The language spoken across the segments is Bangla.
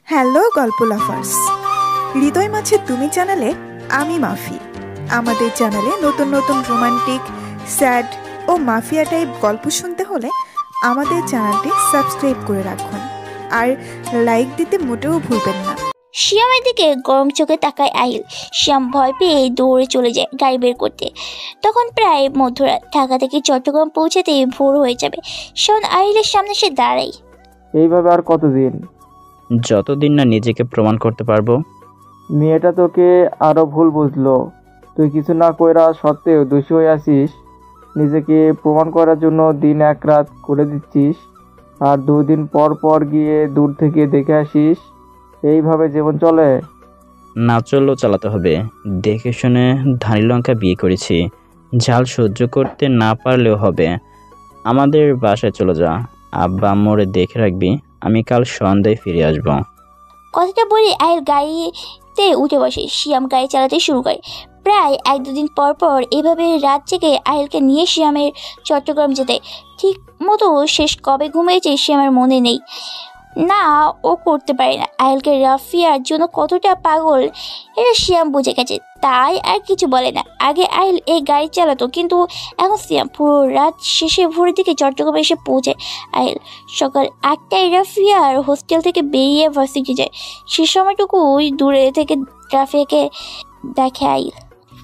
হ্যালো গল্প লাভার্স, হৃদয় মাঝে তুমি চ্যানেলে আমি মাফি। আমাদের চ্যানেলে নতুন নতুন রোমান্টিক, স্যাড ও মাফিয়া টাইপ গল্প শুনতে হলে আমাদের চ্যানেলটি সাবস্ক্রাইব করে রাখুন আর লাইক দিতে মোটেও ভুলবেন না। শিয়ামের দিকে গরম চোখে তাকায় আহিল। শিয়াম ভয় পেয়ে দৌড়ে চলে যায় গাড়ি বের করতে। তখন প্রায় মধ্যরাত, ঢাকা থেকে চট্টগ্রাম পৌঁছাতে ভোর হয়ে যাবে। শোন আহিলের সামনে সে দাঁড়াই। এইভাবে আর কতদিন? যতদিন না নিজেকে প্রমাণ করতে পারবো। মেয়েটা তোকে আরো ভুল বুঝলো। তুই কিছু না কইরা সত্ত্বেও দোষী হয়ে আসিস। নিজেকে প্রমাণ করার জন্য দিন এক রাত করে দিচ্ছিস, আর 2 দিন পর পর গিয়ে দূর থেকে দেখে আসিস। এইভাবে জীবন চলে? না চললেও চালাতে হবে। দেখে শুনে ধানি লঙ্কা বিয়ে করেছি, ঝাল সহ্য করতে না পারলেও হবে। আমাদের বাসায় চলে যা, আব্বা আম্মুরে দেখে রাখবি। আমি কাল সন্ধ্যায় ফিরে আসবো। কথাটা বলে আহিল গাড়িতে উঠে বসে। শিয়াম গাড়ি চালাতে শুরু করে। প্রায় 1-2 দিন পর পর এভাবে রাত জেগে আহিলকে নিয়ে শিয়ামের চট্টগ্রাম যেতে। ঠিক মতো শেষ কবে ঘুমিয়েছে শিয়ামের মনে নেই। না, ও করতে পারে না। আহিলকে রাফিয়ার জন্য কতটা পাগল এটা শিয়াম বুঝে গেছে, তাই আর কিছু বলে না। আগে আহিল এই গাড়ি চালাতো, কিন্তু এখন শিয়াম। পুরো রাত শেষে ভোরের দিকে চট্টগ্রামে এসে পৌঁছায় আহিল। সকাল 8টায় রাফিয়ার হোস্টেল থেকে বেরিয়ে ভার্সিটি যায়। সে সময়টুকুই দূরে থেকে রাফিয়াকে দেখে আহিল।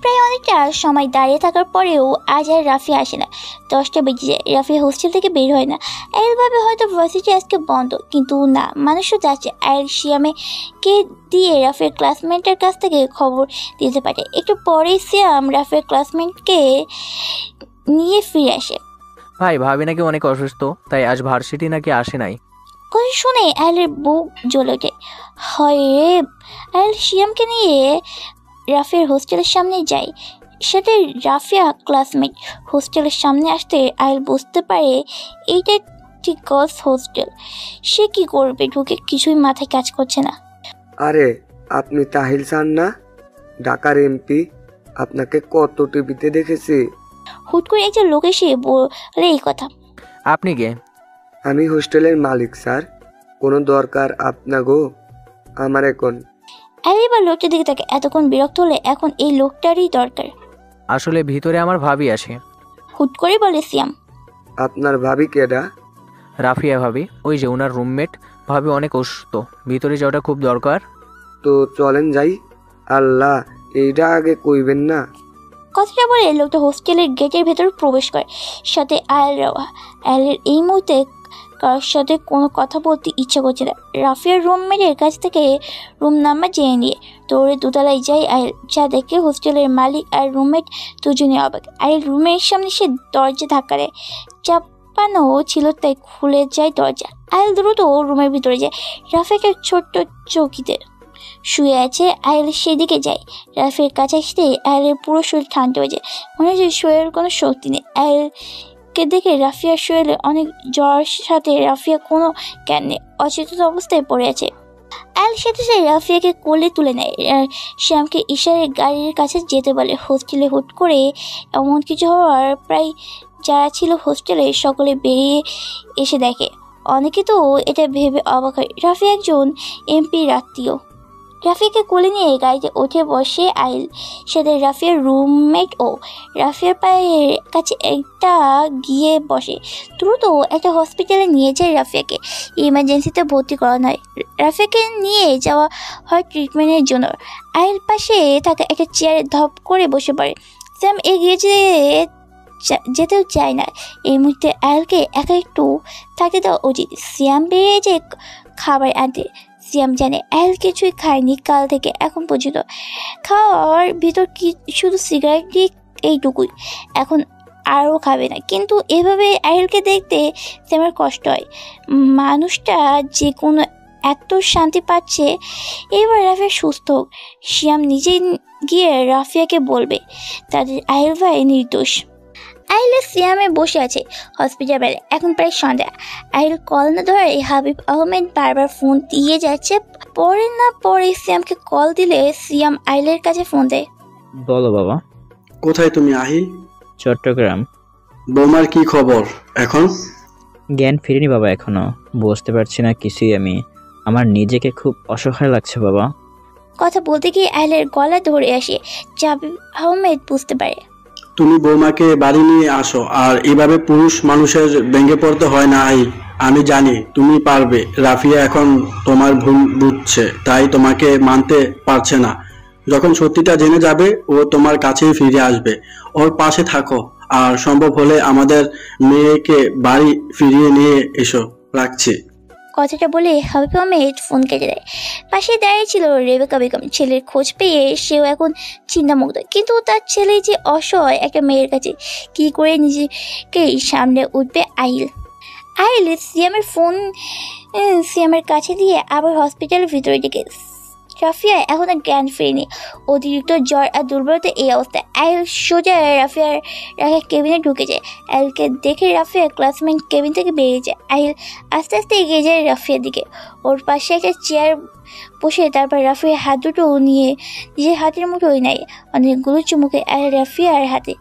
প্রায় অনেকটা সময় দাঁড়িয়ে থাকার পরেও আজ আর রাফিয়া আসে না। 10টা বেজে যায়, রাফিয়া হোস্টেল থেকে বের হয় না। আহিল ভাবে হয়তো ভার্সিটি আজকে বন্ধ, কিন্তু না, মানুষও যাচ্ছে। আহিল শিয়ামকে দিয়ে রাফিয়ার ক্লাসমেটের কাছ থেকে খবর দিতে পারে। একটু পরেই শিয়াম রাফিয়ার ক্লাসমেটকে নিয়ে ফিরে আসে। ভাই, ভাবি নাকি অনেক অসুস্থ, তাই আজ ভার্সিটি নাকি আসে নাই। কথা শুনে আহিলের বুক জ্বলে ওঠে। হয় রে! আহিল শিয়ামকে নিয়ে রাফিয়ার হোস্টেলের সামনে যায়। সাথে রাফিয়া ক্লাসমেট। হোস্টেলের সামনে আসতে আহিল বুঝতে পারে এইটা ঠিক গার্লস হোস্টেল। সে কি করবে, ঢুকে কিছুই মাথায় কাজ করছে না। আরে, আপনি তাহিল স্যার না, ঢাকার এমপি? আপনাকে কত টিভিতে দেখেছি। হুট করে একজন লোক এসে বলে এই কথা। আপনি কে? আমি হোস্টেলের মালিক স্যার। কোনো দরকার আপনাগো? আমার এখন আহিল এবার লোকটার দিকে তাকে এতক্ষণ বিরক্ত হলে এখন এই লোকটারই দরকার। আসলে ভিতরে আমার ভাবি আসে। হুট করে বলে সিয়াম। আপনার ভাবি কেডা? রাফিয়া ভাবি, ওই যে ওনার রুমমেট। ভাবি অনেক অসুস্থ, ভিতরে যাওয়াটা খুব দরকার। তো চলেন যাই। আল্লাহ, এইটা আগে কইবেন না। কথাটা বলে লোকটা হোস্টেলের গেটের ভেতর প্রবেশ করে। সাথে আয়ালের এই মুহূর্তে কারোর সাথে কোনো কথা বলতে ইচ্ছে করছে না। রাফিয়ার রুমমেটের কাছ থেকে রুম নাম্বার জেনে নিয়ে দৌড়ে দোতলায় যায় আয়াল। যা দেখে হোস্টেলের মালিক আর রুমমেট দুজনে অবাক। আয়াল রুমের সামনে সে দরজা ধাক্কা দেয়। চাপানো ছিল তাই খুলে যায় দরজা। আয়াল দ্রুত রুমের ভিতরে যায়। রাফিয়াকে ছোট্ট চৌকিতে শুয়ে আছে। আয়াল সেদিকে যায়। রাফিয়ার কাছে আসতে আয়ালের পুরো শরীর ঠান্ডা হয়ে যায়। মনে হচ্ছে শরীরের কোনো শক্তি নেই। আয়ালকে দেখে রাফিয়ার শরীরে অনেক জ্বর, সাথে রাফিয়া কোনো জ্ঞান নেই, অচেতন অবস্থায় পড়ে আছে। আয়াল সাথে সাথে রাফিয়াকে কোলে তুলে নেয়। শ্যামকে ইশারে গাড়ির কাছে যেতে বলে। হোস্টেলে হুট করে এমন কিছু হওয়ার প্রায় যারা ছিল হোস্টেলে সকলে বেরিয়ে এসে দেখে। অনেকে তো এটা ভেবে অবাক হয় রাফিয়া একজন এমপির আত্মীয়। রাফিয়াকে কোলে নিয়ে গাড়িতে উঠে বসে আইল। সাথে রাফিয়ার রুমমেট ও রাফিয়ার পায়ের কাছে একটা গিয়ে বসে। দ্রুত একটা হসপিটালে নিয়ে যায় রাফিয়াকে। ইমার্জেন্সিতে ভর্তি করানো হয়। রাফিয়াকে নিয়ে যাওয়া হয় ট্রিটমেন্টের জন্য। আইল পাশে থাকা একটা চেয়ারে ধপ করে বসে পড়ে। স্যাম এগিয়ে যেতেও চায় না। এই মুহূর্তে আইলকে একা একটু থাকতে দেওয়া উচিত। সিয়াম বেরিয়ে যায় খাবার আনতে। সিয়াম জানে আয়াল কিছুই খায়নি কাল থেকে এখন পর্যন্ত। খাওয়ার ভিতর কি শুধু সিগারেট দিয়ে এইটুকুই, এখন আরও খাবে না। কিন্তু এভাবে আয়ালকে দেখতে সিয়ামের কষ্ট হয়। মানুষটা যে কোনো এত শান্তি পাচ্ছে। এবার রাফিয়া সুস্থ হোক, সিয়াম নিজেই গিয়ে রাফিয়াকে বলবে তাদের আয়াল ভাই নির্দোষ। আহিল সিয়ামে বসে আছে হসপিটাল বেলে। এখন প্রায় সন্ধ্যা। আহিল কল না ধরে হাবিব আহমেদ বারবার ফোন দিয়ে যাচ্ছে। পরে না পরে সিয়ামকে কল দিলে সিয়াম আহিলের কাছে ফোন দেয়। বলো বাবা। কোথায় তুমি আহিল? চট্টগ্রাম। বৌমার কি খবর এখন? জ্ঞান ফিরেনি বাবা এখনো, বুঝতে পারছি না কিছুই আমি। আমার নিজেকে খুব অসহায় লাগছে বাবা। কথা বলতে গিয়ে আইলের গলা ধরে আসে। জাবির আহমেদ বুঝতে পারে। তুমি বৌমাকে বাড়ি নিয়ে আসো, আর এভাবে পুরুষ মানুষের ভেঙে পড়তে হয় না আহিল। আমি জানি তুমি পারবে। রাফিয়া এখন তোমার ভুল বুঝছে, তাই তোমাকে মানতে পারছে না। যখন সত্যিটা জেনে যাবে ও তোমার কাছেই ফিরে আসবে। ওর পাশে থাকো, আর সম্ভব হলে আমাদের মেয়েকে বাড়ি ফিরিয়ে নিয়ে এসো। রাখছি। কথাটা বলে হাবিব আহমেদ ফোন কেটে দেয়। পাশে দাঁড়িয়ে ছিল রেবেকা বেগম। ছেলের খোঁজ পেয়ে সেও এখন চিন্তামুক্ত, কিন্তু তার ছেলে যে অসহায় একটা মেয়ের কাছে কি করে নিজেকে সামনে উঠবে আহিল। আহিল সিয়ামের কাছে দিয়ে আবার হসপিটালের ভিতরে ডেকে। রাফিয়া এখন আর জ্ঞান ফেরেনি। অতিরিক্ত জ্বর আর দুর্বলতা এই অবস্থায় আহিল সোজা রাফিয়ার রাখা কেবিনে ঢুকে যায়। আহিলকে দেখে রাফিয়া ক্লাসমেট কেবিন থেকে বেরিয়ে যায়। আহিল আস্তে আস্তে এগিয়ে যায় রাফিয়ার দিকে। ওর পাশে একটা চেয়ার বসে তারপর রাফিয়ার হাত দুটো নিয়ে নিজের হাতের মুঠোয় নেয়। অনেকগুলো চুমুকে আহিল রাফিয়ার হাতে।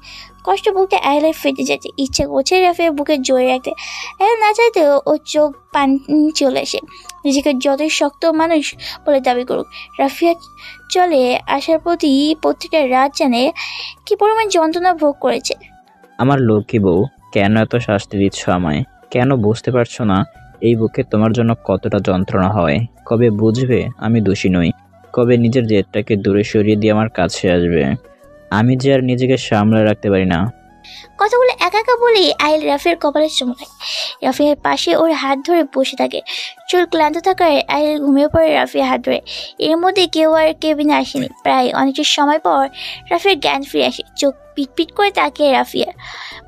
কষ্ট বলতে আহিলের ফেটে যাচ্ছে, ইচ্ছা করছে রাফিয়ার বুকে জোরে রাখতে। আহিল না চাইতেও ওর চোখ পানি চলে আসে। নিজেকে যতই শক্ত মানুষ বলে দাবি করুক, রাফিয়া চলে আসার প্রতিটা রাত জানে কি পরিমাণ যন্ত্রণা ভোগ করেছে। আমার লক্ষ্মী বউ, কেন এত শাস্তি দিচ্ছ আমায়? কেন বুঝতে পারছো না এই বুকে তোমার জন্য কতটা যন্ত্রণা হয়? কবে বুঝবে আমি দোষী নই? কবে নিজের জেদটাকে দূরে সরিয়ে দিয়ে আমার কাছে আসবে? আমি যে আর নিজেকে সামলে রাখতে পারি না। কথাগুলো একা একা বলেই আহিল রাফিয়ার কপালে চুমু খায়। রাফিয়ার পাশে ওর হাত ধরে বসে থাকে। চুল ক্লান্ত থাকায় আহিল ঘুমিয়ে পড়ে রাফিয়ার হাত ধরে। এর মধ্যে কেউ আর কেবিনে আসেনি। প্রায় অনেকটা সময় পর রাফিয়ার জ্ঞান ফিরে আসে। চোখ পিটপিট করে তাকিয়ে রাফিয়া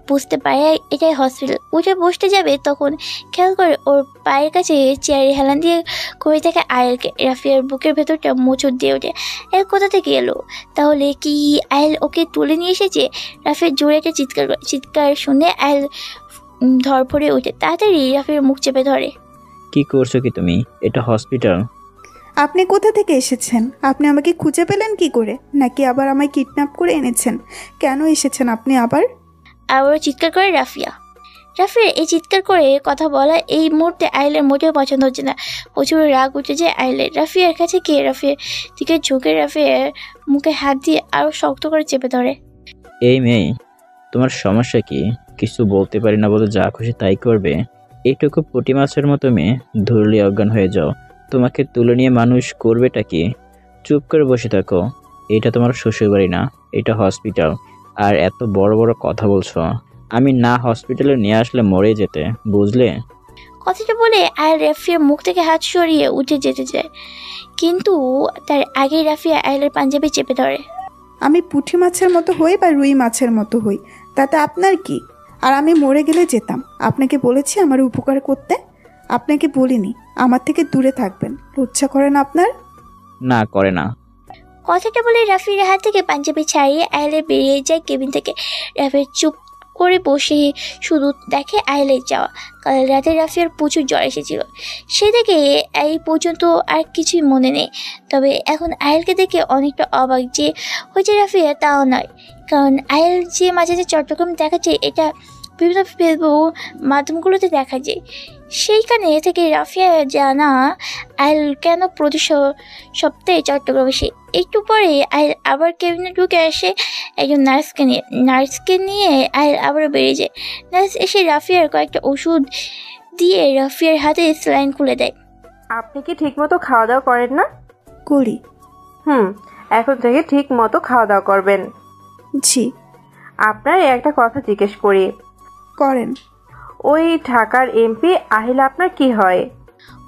বুঝতে পারে এটাই হসপিটাল। উঠে বসতে যাবে তখন খেয়াল করে ওর পায়ের কাছে চেয়ারে হেলান দিয়ে করে থাকে আহিলকে। রাফিয়ার বুকের ভেতরটা মোচড় দিয়ে ওঠে। আহিল কোথা থেকে এলো? তাহলে কি আহিল ওকে তুলে নিয়ে এসেছে? রাফিয়ার জোরে একটা চিৎকার করে। চিৎকার শুনে আহিল ধরফড়ে ওঠে। তাড়াতাড়ি রাফিয়ার মুখ চেপে ধরে। কি করছো কি তুমি? এটা হসপিটাল। আপনি কোথা থেকে এসেছেন? আপনি আমাকে খুঁজে পেলেন কি করে? নাকি আবার আমায় কিডন্যাপ করে এনেছেন? কেন এসেছেন আপনি আবার? আবারও চিৎকার করে রাফিয়া। রাফিয়ার এই চিৎকার করে কথা বলা এই মুহূর্তে আহিলের মোটেও পছন্দ হচ্ছে না। প্রচুর রাগ উঠে যায় আহিলের। রাফিয়ার কাছে গিয়ে রাফিয়ার দিকে ঝুঁকে রাফিয়ার মুখে হাত দিয়ে আরও শক্ত করে চেপে ধরে। এই মেয়ে, তোমার সমস্যা কি? কিছু বলতে পারি না বলে যা খুশি তাই করবে? এইটুকু পুঁটি মাছের মতো মেয়ে, ধরলে অজ্ঞান হয়ে যাও। তোমাকে তুলে নিয়ে মানুষ করবেটা কি? চুপ করে বসে থাকো। এটা তোমার শ্বশুরবাড়ি না, এটা হসপিটাল। আর এত বড় বড় কথা বলছো। আমি না হসপিটালে নিয়ে আসলে মরে যেতে, বুঝলে? কথাটা বলে আহিল রাফিয়ার মুখ থেকে হাত সরিয়ে উঠে যেতে চায়, কিন্তু তার আগেই রাফিয়া আহিলের পাঞ্জাবি চেপে ধরে। আমি পুঁটি মাছের মতো হই বা রুই মাছের মতো হই, তাতে আপনার কি? আর আমি মরে গেলে যেতাম। আপনাকে বলেছি আমার উপকার করতে, আপনাকে বলিনি আমার থেকে দূরে থাকবেন। লজ্জা করে না আপনার? না, করে না। কথাটা বলে রাফির হাত থেকে পাঞ্জাবি ছাড়িয়ে আহিলে বেরিয়ে যায় কেবিন থেকে। রাফির চুপ করে বসে শুধু দেখে আহিলের যাওয়া। কাল রাতে রাফিয়ার প্রচুর জ্বর এসেছিল। সে দেখে এই পর্যন্ত আর কিছুই মনে নেই। তবে এখন আহিলকে দেখে অনেকটা অবাক যে হয়েছে রাফিয়া তাও নয়, কারণ আহিল যে মাঝে মাঝে চট্টগ্রাম দেখাচ্ছে এটা বিভিন্ন ফেসবুক মাধ্যমগুলোতে দেখা যায়। সেইখানে থেকে রাফিয়া জানা আহিল কেন প্রতি সপ্তাহে চট্টগ্রামে সে। একটু পরে আহিল আবার কেবিনে ঢুকে আসে একজন নার্সকে নিয়ে আহিল আবার বেরিয়ে যায়। নার্স এসে রাফিয়ার কয়েকটা ওষুধ দিয়ে রাফিয়ার হাতে স্যালাইন খুলে দেয়। আপনি কি ঠিক মতো খাওয়া দাওয়া করেন না? করি। এখন থেকে ঠিক মতো খাওয়া দাওয়া করবেন। জি। আপনার একটা কথা জিজ্ঞেস করি। করেন। ওই ঢাকার এমপি আহিল আপনার কি হয়?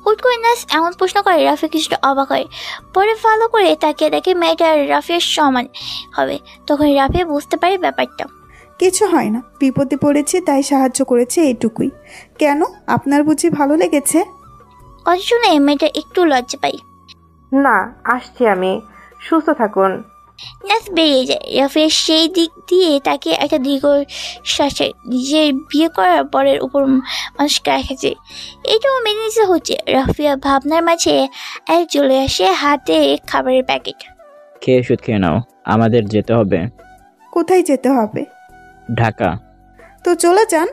হুট করে নার্স এমন প্রশ্ন করে রাফিয়া কিছুটা অবাক হয়। পরে ভালো করে তাকিয়ে দেখে মেয়েটা রাফিয়ার সমান হবে। তখন রাফিয়া বুঝতে পারে ব্যাপারটা। কিছু হয় না, বিপদে পড়েছি তাই সাহায্য করেছে, এইটুকুই। কেন, আপনার বুঝি ভালো লেগেছে? কথা শুনে মেয়েটা একটু লজ্জা পাই। না, আসছি আমি। সুস্থ থাকুন। নার্স বেরিয়ে যায়। রাফিয়া সেই দিক দিয়ে তাকে একটা দীর্ঘ শ্বাসে নিজের বিয়ে করার পরের উপর মানুষকে রেখেছে এইটাও মেনে নিতে হচ্ছে। রাফিয়া ভাবনার মাঝে এক চলে আসে হাতে খাবারের প্যাকেট। খেয়ে ওষুধ খেয়ে নাও, আমাদের যেতে হবে। কোথায় যেতে হবে? ঢাকা। তো চলে যান,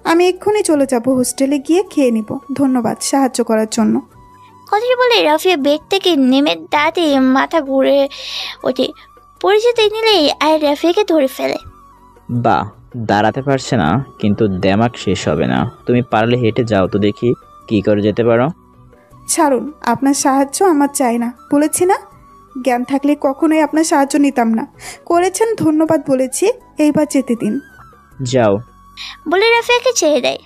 আমি এক্ষুনি চলে যাব হোস্টেলে গিয়ে খেয়ে নিব। ধন্যবাদ সাহায্য করার জন্য। কথাটা বলে রাফিয়া বেড থেকে নেমে দাঁড়াতে মাথা ঘুরে ওঠে। পড়ে যেতে নিলেই আয়াল রাফিয়াকে ধরে ফেলে। বা দাঁড়াতে পারছে না, কিন্তু দেমাক শেষ হবে না। তুমি পারলে হেঁটে যাও তো দেখি কি করে যেতে পারো। ছাড়ুন, আপনার সাহায্য আমার চাই না, বলেছি না? জ্ঞান থাকলে কখনোই আপনার সাহায্য নিতাম না। করেছেন, ধন্যবাদ বলেছি, এইবার যেতে দিন। যাও। বলে রাফিয়াকে ছেড়ে দেয়।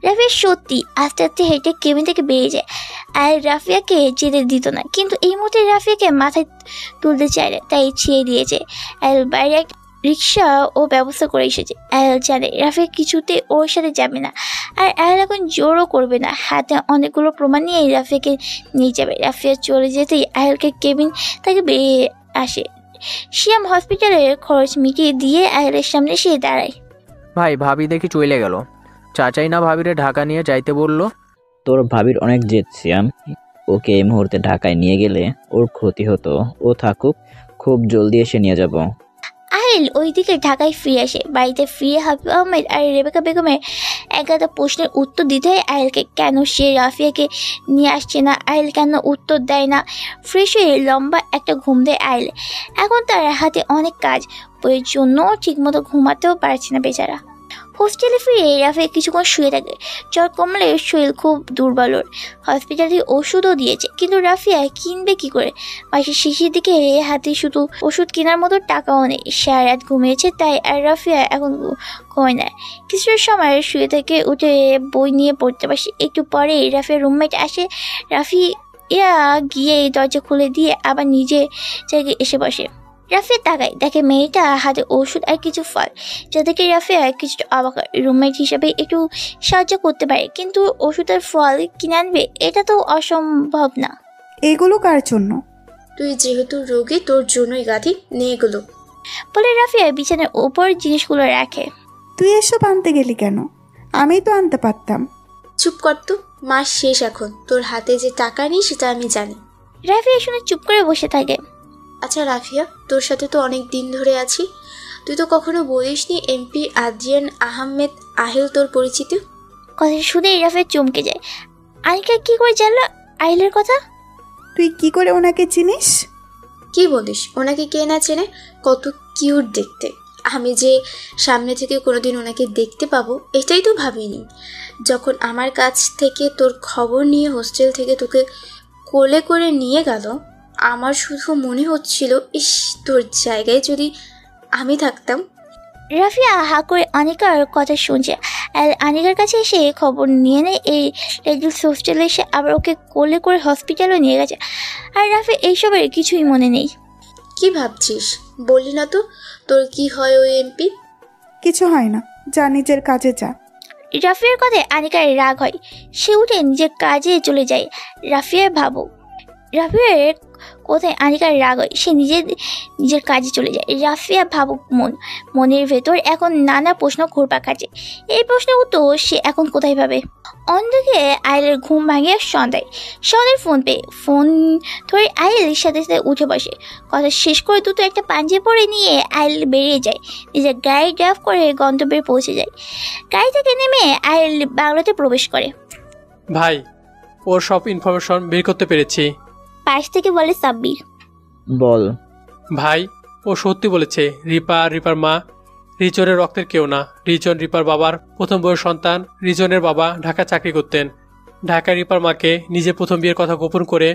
রাফিয়া সত্যি আস্তে আস্তে হেঁটে কেবিন থেকে বেরিয়ে যায়। আর রাফিয়াকে যেতে দিত না, কিন্তু এই মুহূর্তে রাফিয়াকে মাথায় তুলতে চাইলে তাই ছেড়ে দিয়েছে। আয়াল বাইরে একটা রিক্সা ও ব্যবস্থা করে এসেছে। আয়াল জানে রাফিয়া কিছুতে ওর সাথে যাবে না, আর আয়াল এখন জোরও করবে না। হাতে অনেকগুলো প্রমাণ নিয়ে রাফিয়াকে নিয়ে যাবে। রাফিয়া চলে যেতেই আয়ালকে কেবিন থেকে বেরিয়ে আসে। শিয়াম হসপিটালের খরচ মিটিয়ে দিয়ে আয়ালের সামনে সে দাঁড়ায়। ভাই, ভাবি দেখি চলে গেল। চাচাই না ভাবিরে ঢাকা নিয়ে যাইতে বললো। তোর ভাবির অনেক জেদ সিয়াম। ওকে এই মুহূর্তে ঢাকায় নিয়ে গেলে ওর ক্ষতি হতো। ও থাকুক, খুব জলদি এসে নিয়ে যাব। আয়াল ওইদিকে ঢাকায় ফিরে আসে। বাড়িতে ফিরে হাবিব আহমেদ আর রেবেকা বেগমের একাধিক প্রশ্নের উত্তর দিতে হয় আয়ালকে। কেন সে রাফিয়াকে নিয়ে আসছে না, আয়াল কেন উত্তর দেয় না। ফ্রেশ হয়ে লম্বা একটা ঘুম দেয় আয়াল। এখন তার হাতে অনেক কাজ, বইয়ের জন্য ঠিকমতো ঘুমাতেও পারছে না বেচারা। হোস্টেলে ফিরে রাফিয়া কিছুক্ষণ শুয়ে থাকে। জ্বর কমলে শরীর খুব দুর্বল ওর। হসপিটালে ওষুধও দিয়েছে, কিন্তু রাফিয়া কিনবে কি করে? মাসের শেষের দিকে হাতে শুধু ওষুধ কেনার মতো টাকাও নেই। সারা রাত ঘুমিয়েছে তাই, আর রাফিয়া এখন ঘুমায় না। কিছুটা সময় শুয়ে থেকে উঠে বই নিয়ে পড়তে বসে। একটু পরে রাফিয়ার রুমমেট আসে। রাফিয়া গিয়ে দরজা খুলে দিয়ে আবার নিজে জায়গায় এসে বসে। রাফিয়া তাকায়, দেখে মেয়েটা হাতে ওষুধ আর কিছু ফল, যা থেকে রাফিয়া কিছুটা অবাক হয়। রুমমেট হিসাবে একটু সাহায্য করতে পারে, কিন্তু ওষুধ আর ফল কিনে আনবে এটা তো অসম্ভব না। এগুলো কার জন্য? তুই যেহেতু রোগী, তোর জন্যই গাধি, নে এগুলো। বলে রাফিয়া বিছানার ওপর জিনিসগুলো রাখে। তুই এসব আনতে গেলি কেন? আমি তো আনতে পারতাম। চুপ কর তো, মাস শেষ এখন, তোর হাতে যে টাকা নেই সেটা আমি জানি। রাফিয়া শুনে চুপ করে বসে থাকে। আচ্ছা রাফিয়া, তোর সাথে তো অনেক দিন ধরে আছি, তুই তো কখনো বলিসনি এমপি আদ্রিয়ান আহমেদ আহিল তোর পরিচিত। কথা শুনেই রাফিয়া চমকে যায়। আনিকা কি করে জানলো আহিলের কথা? তুই কি করে ওনাকে চিনিস? কি বলিস, ওনাকে কে না চেনে? কত কিউট দেখতে। আমি যে সামনে থেকে কোনোদিন ওনাকে দেখতে পাবো এটাই তো ভাবিনি। যখন আমার কাছ থেকে তোর খবর নিয়ে হোস্টেল থেকে তোকে কোলে করে নিয়ে গেল, আমার শুধু মনে হচ্ছিল, ইস, তোর জায়গায় যদি আমি থাকতাম। রাফিয়া হা করে আনিকার কথা শুনছে। আর আনিকার কাছে এসে খবর নিয়ে নেয় এই লেডিস হোস্টেলে এসে আবার ওকে কোলে করে হসপিটালও নিয়ে গেছে। আর রাফিয়া এইসবের কিছুই মনে নেই। কি ভাবছিস? বললি না তো তোর কি হয় ওই এমপি? কিছু হয় না, যা নিজের কাজে যা। রাফিয়ার কথায় আনিকার রাগ হয়। সে উঠে নিজের কাজে চলে যায়। রাফিয়ার কোথায় আনিকার রাগ হয়, সে নিজের কাজে চলে যায়। রাফিয়া ভাবুক মনের ভেতর এখন নানা প্রশ্ন ঘুরপাক খাচ্ছে। এই প্রশ্নের উত্তর সে এখন কোথায় পাবে? অন্যদিকে আইলের ঘুম ভাঙে সন্ধ্যায় ফোন ধরে আইলের সাথে সাথে উঠে বসে। কথা শেষ করে দুটো একটা পাঞ্জাবি পরে নিয়ে আইল বেরিয়ে যায়। নিজের গাড়ি ড্রাইভ করে গন্তব্যে পৌঁছে যায়। গাড়ি থেকে নেমে আইল বাংলাতে প্রবেশ করে। ভাই, ওর সব ইনফরমেশন বের করতে পেরেছি। পাশ থেকে বলে সাব্বির। বল। ভাই, ও সত্যি বলেছে। রিপার মা রিজনের রক্তের কেউ না। রিজন রিপার বাবার প্রথম বউয়ের সন্তান। রিজনের বাবা ঢাকা চাকরি করতেন। ঢাকায় রিপার মাকে নিজে প্রথম বিয়ের কথা গোপন করে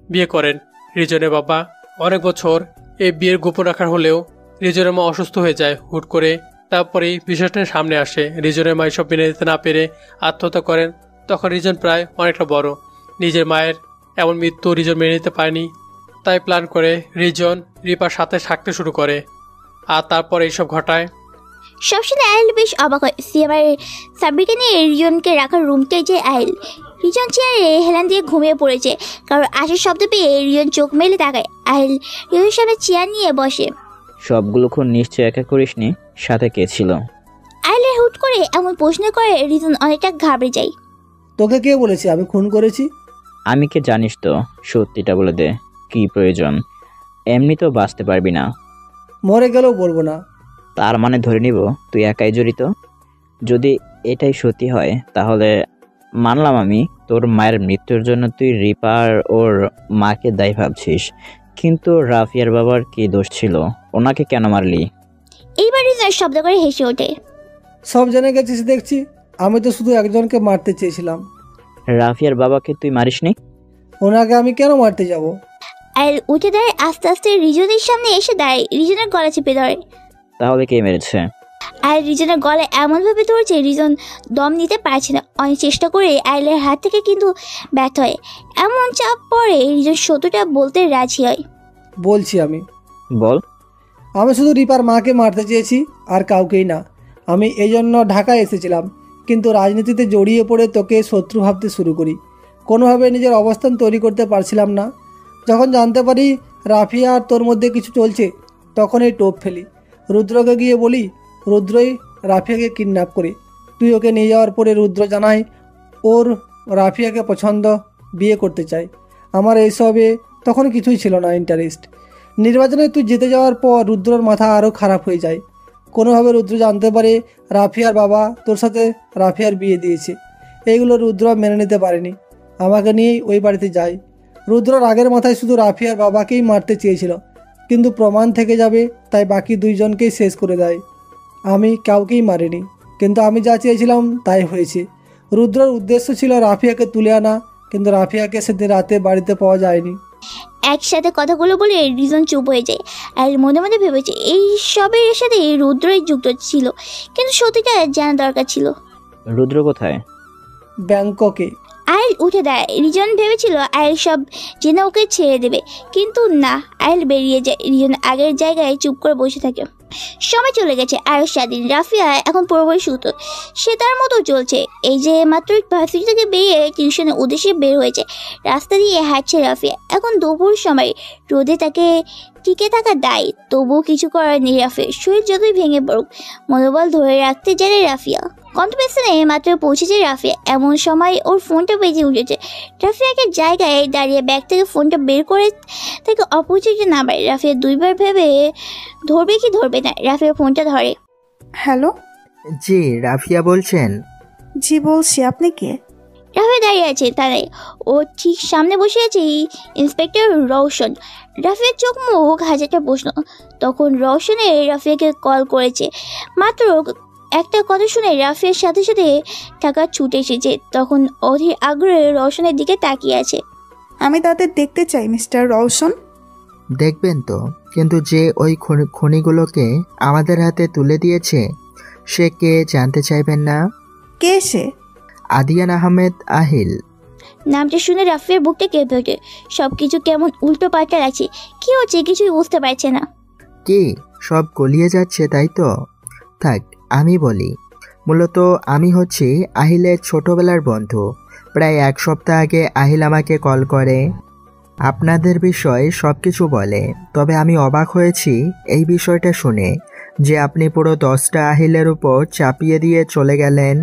বিয়ে করেন রিজনের বাবা। অনেক বছর এই বিয়ের গোপন রাখার হলেও রিজনের মা অসুস্থ হয়ে যায় হুট করে। তারপরেই বিষয়টা সামনে আসে। রিজনের মা এসব মেনে নিতে না পেরে আত্মহত্যা করেন। তখন রিজন প্রায় অনেকটা বড়। নিজের মায়ের এমন মৃত্যু রিজন মেনে নিতে পারেনি, তাই প্ল্যান করে রিজন রিপার সাথে থাকতে শুরু করে, আর তারপর এইসব ঘটায়। সব শুনে আইল বেশ অবাক হয়। সিএমআর সাব্বিরকে নিয়ে রিজনকে রাখার রুমতে যে আইল। রিজন চেয়ারে হেলান দিয়ে ঘুমিয়ে পড়েছে। কারণ আসার শব্দ পেয়ে রিজন চোখ মেলে তাকায়। আইল রিজনের সামনে চেয়ার নিয়ে বসে। সবগুলো খুন নিশ্চয় একা করিসনি, সাথে কে ছিল? আইলের হুট করে এমন প্রশ্ন করে রিজন অনেকটা ঘাবড়ে যায়। তোকে কে বলেছে আমি খুন করেছি? আমি কে জানিস তো, সত্যিটা বলে দে, কি প্রয়োজন? এমনি তো বাঁচতে পারবি না। মরে গেলেও বলবো না। তার মানে ধরে নিব তুই একাই জড়িত? যদি এটাই সত্যি হয় তাহলে মানলাম আমি তোর মায়ের মৃত্যুর জন্য তুই রিপার ওর মাকে দায়ী ভাবছিস, কিন্তু রাফিয়ার বাবার কি দোষ ছিল? ওনাকে কেন মারলি? এইবার রিজন শব্দ করে হেসে ওঠে। সব জেনে গেছিস দেখছি। আমি তো শুধু একজনকে মারতে চেয়েছিলাম। রাফিয়ার বাবাকে তুই মারিসনি? ওনাকে আমি কেন মারতে যাব? আয়াল উঠে দাঁড়ায়, আস্তে আস্তে রিজনের সামনে এসে দাঁড়ায়, রিজনের গলা চেপে ধরে। তাহলে কে মেরেছে? আয়াল রিজনের গলায় এমনভাবে ধরছে রিজন দম নিতে পারছে না। অনেক চেষ্টা করে আয়ালের হাত থেকে কিন্তু ব্যর্থ হয়। এমন চাপ পড়ে রিজন সত্যটা বলতে রাজি হয়। বলছি আমি। বল। আমি শুধু রিপার মাকে মারতে চেয়েছি, আর কাউকেই না। আমি এই জন্য ঢাকায় এসেছিলাম, কিন্তু রাজনীতিতে জড়িয়ে পড়ে তোকে শত্রু ভাবতে শুরু করি। কোনোভাবে নিজের অবস্থান তৈরি করতে পারছিলাম না। যখন জানতে পারি রাফিয়া আর তোর মধ্যে কিছু চলছে, তখনই টোপ ফেলি। রুদ্রকে গিয়ে বলি রুদ্রই রাফিয়াকে কিডন্যাপ করে। তুই ওকে নিয়ে যাওয়ার পরে রুদ্র জানায় ওর রাফিয়াকে পছন্দ, বিয়ে করতে চায়। আমার এইসবে তখন কিছুই ছিল না ইন্টারেস্ট। নির্বাচনে তুই জিতে যাওয়ার পর রুদ্রর মাথা আরও খারাপ হয়ে যায়। কোনোভাবে রুদ্র জানতে পারে রাফিয়ার বাবা তোর সাথে রাফিয়ার বিয়ে দিয়েছে। এইগুলো রুদ্র মেনে নিতে পারেনি, আমাকে নিয়েই ওই বাড়িতে যায়। রুদ্রর আগের মাথায় শুধু রাফিয়ার বাবাকেই মারতে চেয়েছিল, কিন্তু প্রমাণ থেকে যাবে তাই বাকি দুইজনকেই শেষ করে দেয়। আমি কাউকেই মারিনি, কিন্তু আমি যা চেয়েছিলাম তাই হয়েছে। রুদ্রর উদ্দেশ্য ছিল রাফিয়াকে তুলে আনা, কিন্তু রাফিয়াকে সেদিন রাতে বাড়িতে পাওয়া যায়নি। একসাথে কথাগুলো বলে রিজন চুপ হয়ে যায়। আর মনে মনে ভেবেছে এই সবের সাথে রুদ্রই যুক্ত ছিল, কিন্তু সত্যিটা জানা দরকার ছিল। রুদ্র কোথায়? ব্যাংককে। আয়েল উঠে দেয়। রিজন ভেবেছিল আয়েল সব জেনে ওকে ছেড়ে দেবে, কিন্তু না, আয়েল বেরিয়ে যায়। রিজন আগের জায়গায় চুপ করে বসে থাকে। সময় চলে গেছে আরও স্বাধীন। রাফিয়া এখন পুরোপুরি সুতো, সে তার মতো চলছে। এই যে মাত্র ভার্সিটি থেকে বেরিয়ে টিউশনের উদ্দেশ্যে বের হয়েছে, রাস্তা দিয়ে হাঁটছে রাফিয়া। এখন দুপুর সময়, রোদে তাকে টিকে থাকা দায়, তবুও কিছু করার নেই রাফিয়া। শরীর যতই ভেঙে পড়ুক, মনোবল ধরে রাখতে জানে রাফিয়া। কন্ট্রোমেশনে মাত্র পৌঁছেছে রাফিয়া, এমন সময় ওর ফোনটা বেজে উঠেছে। রাফিয়াকে জায়গায় দাঁড়িয়ে ব্যাগ থেকে ফোনটা বের করে তাকে অপরিচিত নাম্বার। রাফিয়া দুইবার ভেবে ধরবে কি ধরবে না। রাফিয়া ফোনটা ধরে। হ্যালো। জি, রাফিয়া বলছেন? জি বলছি, আপনি কে? রাফিয়া দাঁড়িয়ে আছে তারাই, ও ঠিক সামনে বসে আছে ইন্সপেক্টর রওশন। রাফিয়ার চোখ মুখ হাজারটা প্রশ্ন। তখন রওশনে রাফিয়াকে কল করেছে। মাত্র একটা কথা শুনে রাফিয়ার সাথে সাথে টাকা ছুটে এসেছে। তখন অধীর আগ্রহে রওশনের দিকে তাকিয়ে আছে। আমি তাদের দেখতে চাই মিস্টার রওশন। দেখবেন তো, কিন্তু যে ওই খনিগুলোকে আমাদের হাতে তুলে দিয়েছে সে কে জানতে চাইবেন না? কে সে? আদিয়ান আহমেদ আহিল। নামটা শুনে রাফিয়ার বুকটা কেঁপে ওঠে। সব কিছু কেমন উল্টো পাল্টা লাগছে। কি হচ্ছে কিছুই বুঝতে পারছে না। কি সব গলিয়ে যাচ্ছে তাই তো? থাক আমি বলি। মূলত আমি হচ্ছি আহিলের ছোটবেলার বন্ধু। প্রায় এক সপ্তাহ আগে আহিল আমাকে কল করে, আপনাদের বিষয়ে সব কিছু বলে। তবে আমি অবাক হয়েছি এই বিষয়টা শুনে, যে আপনি পুরো 10টা আহিলের উপর চাপিয়ে দিয়ে চলে গেলেন।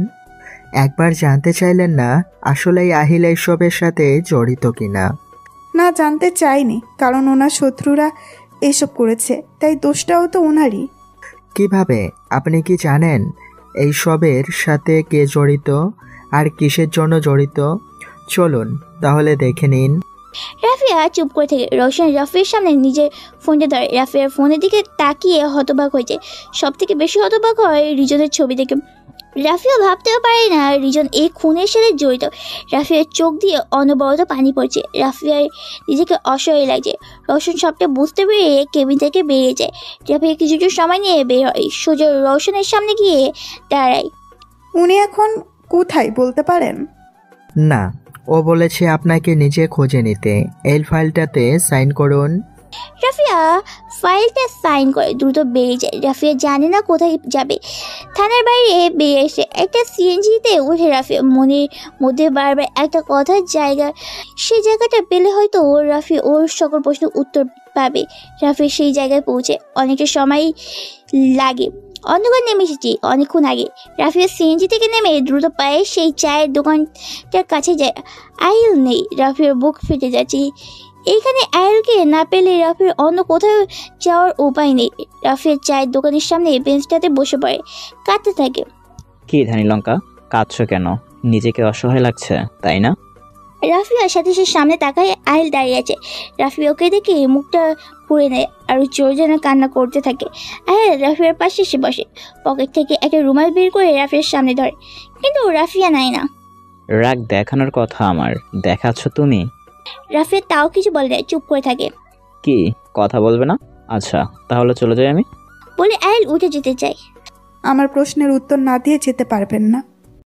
একবার জানতে চাইলেন না আসলেই আহিল এইসবের সাথে জড়িত কিনা? না, জানতে চাইনি, কারণ ওনার শত্রুরা এসব করেছে, তাই দোষটাও তো ওনারই। কিভাবে? আপনি কি জানেন এইসবের সাথে কে জড়িত আর কিসের জন্য জড়িত? চলুন তাহলে দেখে নিন। রাফিয়া চুপ করে থাকে। রওশন রাফিয়ার সামনে নিজের ফোনটা ধরে। রাফিয়ার ফোনের দিকে তাকিয়ে হতবাক হয়েছে। সব থেকে বেশি হতবাক হয় রিজনের ছবি দেখে। রাফিয়া ভাবতেও পারে না রিজন এই খুনের সাথে জড়িত। রাফিয়ার চোখ দিয়ে অনবরত পানি পড়ছে। রাফিয়ার নিজেকে অসহায় লাগছে। রওশন সবটা বুঝতে পেরে কেবিন থেকে বেরিয়ে যায়। রাফিয়া কিছুটা সময় নিয়ে বের হয়, সোজা রওশনের সামনে গিয়ে দাঁড়ায়। উনি এখন কোথায় বলতে পারেন? না, ও বলেছে আপনাকে নিজে খুঁজে নিতে। এই ফাইলটাতে সাইন করুন। রাফিয়া ফাইলটা সাইন করে দ্রুত বেরিয়ে যায়। রাফিয়া জানে না কোথায় যাবে। থানার বাইরে বেরিয়ে এসে একটা সিএনজিতে উঠে রাফিয়া মনের মধ্যে বারবার একটা কথার জায়গা, সেই জায়গাটা পেলে হয়তো রাফিয়া ওর সকল প্রশ্নের উত্তর পাবে। রাফিয়া সেই জায়গায় পৌঁছে অনেকটা সময় লাগে। অন্ধকার নেমে এসেছি অনেকক্ষণ আগে। রাফিয়া সিএনজি থেকে নেমে দ্রুত পায়ে সেই চায়ের দোকানটার কাছে যায়। আহিল নেই। রাফিয়ার বুক ফেটে যাচ্ছে। এইখানে আয়েলকে না পেলে রাফিয়ার অন্য কোথাও যাওয়ার উপায় নেই। রাফিয়ার চায়ের দোকানের সামনে বেঞ্চটাতে বসে পড়ে, কাঁদতে থাকে। কি ধানি লঙ্কা, কাঁদছো কেন? নিজেকে অসহায় লাগছে তাই না? রাফিয়ার সাথে সে সামনে তাকায়। আহিল দাঁড়িয়ে আছে। রাফিয়া ওকে দেখে মুখটা ঘুরে নেয় আর জোর যেন কান্না করতে থাকে। আহিল রাফিয়ার পাশে এসে বসে। পকেট থেকে একটা রুমাল বের করে রাফিয়ার সামনে ধরে, কিন্তু রাফিয়া নেয় না। রাগ দেখানোর কথা আমার, দেখাচ্ছ তুমি। রাফিয়া তাও কিছু বলে দেয়, চুপ করে থাকে। কি কথা বলবে না? আচ্ছা তাহলে চলে যাই আমি বলে আহিল উঠে যেতে চায়। আমার প্রশ্নের উত্তর না দিয়ে যেতে পারবেন না।